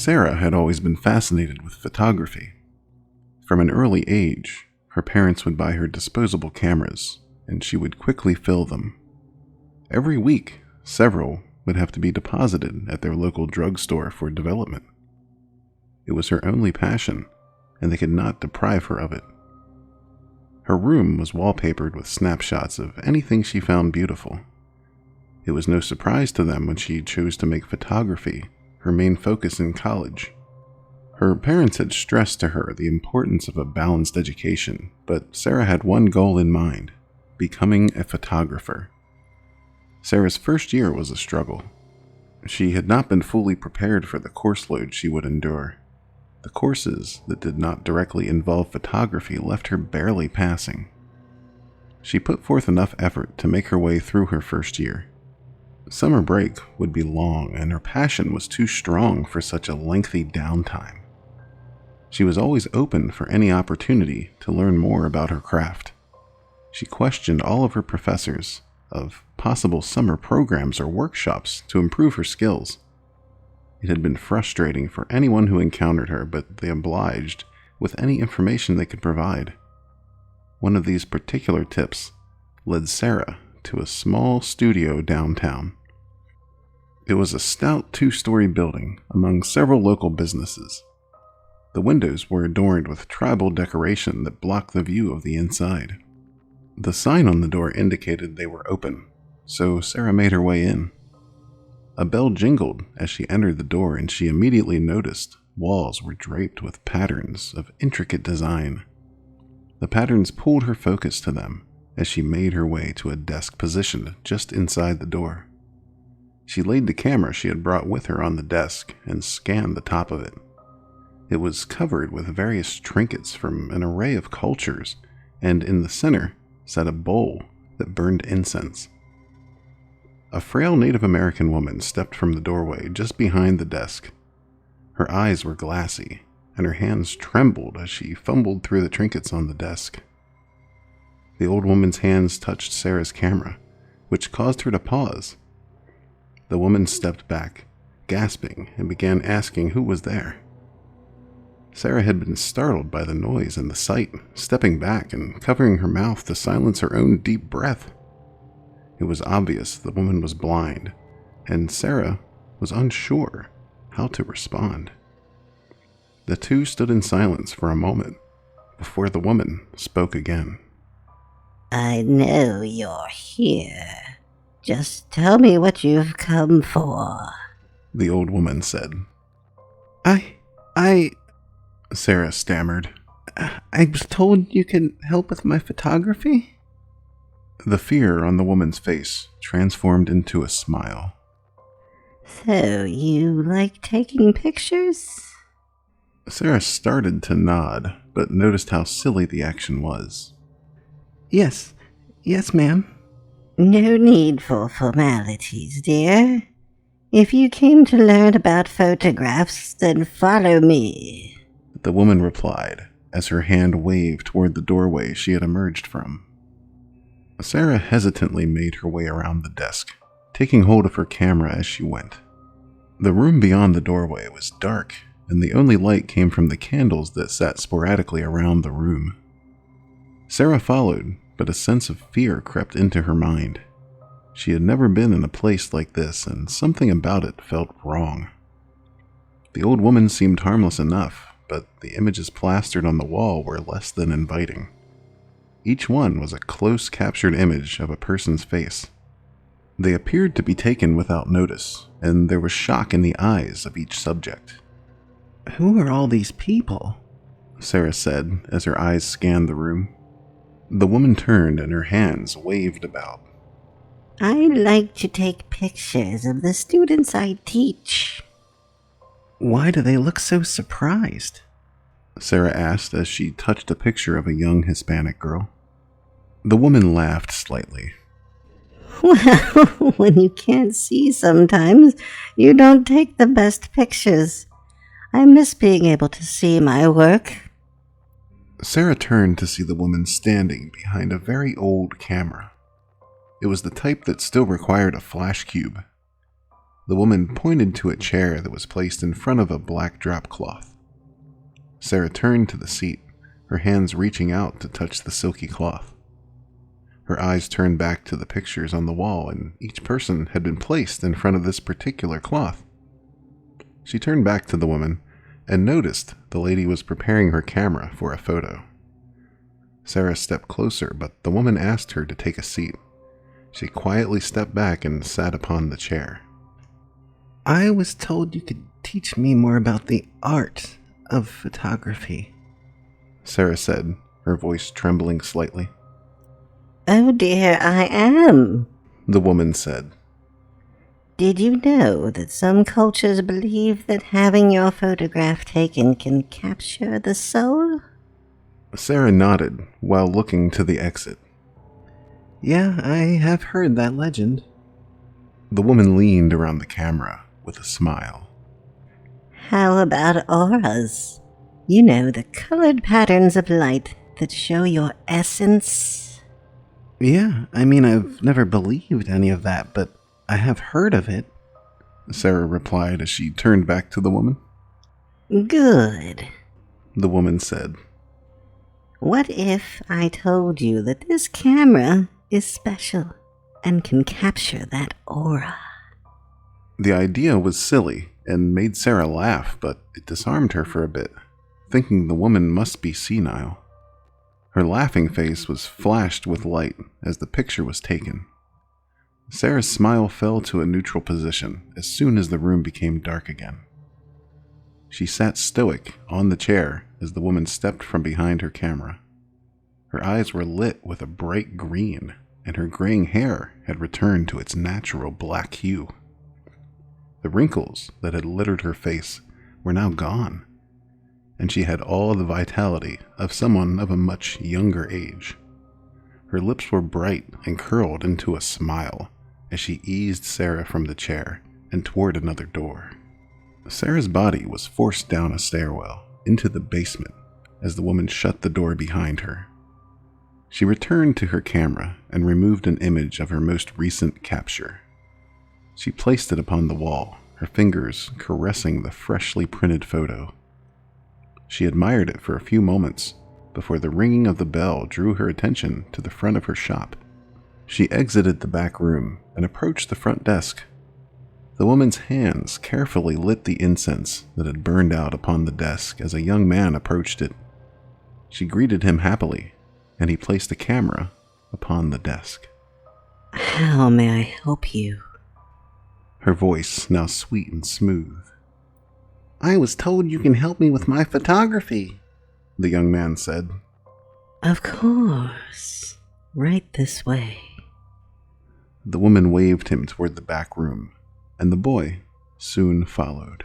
Sarah had always been fascinated with photography. From an early age, her parents would buy her disposable cameras, and she would quickly fill them. Every week, several would have to be deposited at their local drugstore for development. It was her only passion, and they could not deprive her of it. Her room was wallpapered with snapshots of anything she found beautiful. It was no surprise to them when she chose to make photography her main focus in college. Her parents had stressed to her the importance of a balanced education, but Sarah had one goal in mind: becoming a photographer. Sarah's first year was a struggle. She had not been fully prepared for the course load she would endure. The courses that did not directly involve photography left her barely passing. She put forth enough effort to make her way through her first year. Summer break would be long, and her passion was too strong for such a lengthy downtime. She was always open for any opportunity to learn more about her craft. She questioned all of her professors of possible summer programs or workshops to improve her skills. It had been frustrating for anyone who encountered her, but they obliged with any information they could provide. One of these particular tips led Sarah to a small studio downtown. It was a stout 2-story building among several local businesses. The windows were adorned with tribal decoration that blocked the view of the inside. The sign on the door indicated they were open, so Sarah made her way in. A bell jingled as she entered the door, and she immediately noticed walls were draped with patterns of intricate design. The patterns pulled her focus to them as she made her way to a desk positioned just inside the door. She laid the camera she had brought with her on the desk and scanned the top of it. It was covered with various trinkets from an array of cultures, and in the center sat a bowl that burned incense. A frail Native American woman stepped from the doorway just behind the desk. Her eyes were glassy, and her hands trembled as she fumbled through the trinkets on the desk. The old woman's hands touched Sarah's camera, which caused her to pause. The woman stepped back, gasping, and began asking who was there. Sarah had been startled by the noise and the sight, stepping back and covering her mouth to silence her own deep breath. It was obvious the woman was blind, and Sarah was unsure how to respond. The two stood in silence for a moment before the woman spoke again. "I know you're here. Just tell me what you've come for," the old woman said. Sarah stammered. I was told you could help with my photography? The fear on the woman's face transformed into a smile. "So you like taking pictures?" Sarah started to nod, but noticed how silly the action was. Yes, ma'am. "No need for formalities, dear. If you came to learn about photographs, then follow me," the woman replied, as her hand waved toward the doorway she had emerged from. Sarah hesitantly made her way around the desk, taking hold of her camera as she went. The room beyond the doorway was dark, and the only light came from the candles that sat sporadically around the room. Sarah followed, but a sense of fear crept into her mind. She had never been in a place like this, and something about it felt wrong. The old woman seemed harmless enough, but the images plastered on the wall were less than inviting. Each one was a close captured image of a person's face. They appeared to be taken without notice, and there was shock in the eyes of each subject. Who are all these people? Sarah said as her eyes scanned the room. The woman turned and her hands waved about. "I like to take pictures of the students I teach." Why do they look so surprised? Sarah asked as she touched a picture of a young Hispanic girl. The woman laughed slightly. "Well, when you can't see sometimes, you don't take the best pictures. I miss being able to see my work." Sarah turned to see the woman standing behind a very old camera. It was the type that still required a flash cube. The woman pointed to a chair that was placed in front of a black drop cloth. Sarah turned to the seat, her hands reaching out to touch the silky cloth. Her eyes turned back to the pictures on the wall, and each person had been placed in front of this particular cloth. She turned back to the woman and noticed the lady was preparing her camera for a photo. Sarah stepped closer, but the woman asked her to take a seat. She quietly stepped back and sat upon the chair. I was told you could teach me more about the art of photography, Sarah said, her voice trembling slightly. Oh dear, I am, The woman said. Did you know that some cultures believe that having your photograph taken can capture the soul? Sarah nodded while looking to the exit. Yeah, I have heard that legend. The woman leaned around the camera with a smile. How about auras? You know, the colored patterns of light that show your essence. Yeah, I mean, I've never believed any of that, but I have heard of it, Sarah replied as she turned back to the woman. Good. The woman said. What if I told you that this camera is special and can capture that aura? The idea was silly and made Sarah laugh, but it disarmed her for a bit, thinking the woman must be senile. Her laughing face was flashed with light as the picture was taken. Sarah's smile fell to a neutral position as soon as the room became dark again. She sat stoic on the chair as the woman stepped from behind her camera. Her eyes were lit with a bright green, and her graying hair had returned to its natural black hue. The wrinkles that had littered her face were now gone, and she had all the vitality of someone of a much younger age. Her lips were bright and curled into a smile as she eased Sarah from the chair and toward another door. Sarah's body was forced down a stairwell into the basement as the woman shut the door behind her. She returned to her camera and removed an image of her most recent capture. She placed it upon the wall, her fingers caressing the freshly printed photo. She admired it for a few moments before the ringing of the bell drew her attention to the front of her shop. She exited the back room and approached the front desk. The woman's hands carefully lit the incense that had burned out upon the desk as a young man approached it. She greeted him happily, and he placed a camera upon the desk. How may I help you? Her voice now sweet and smooth. I was told you can help me with my photography, The young man said. Of course. Right this way. The woman waved him toward the back room, and the boy soon followed.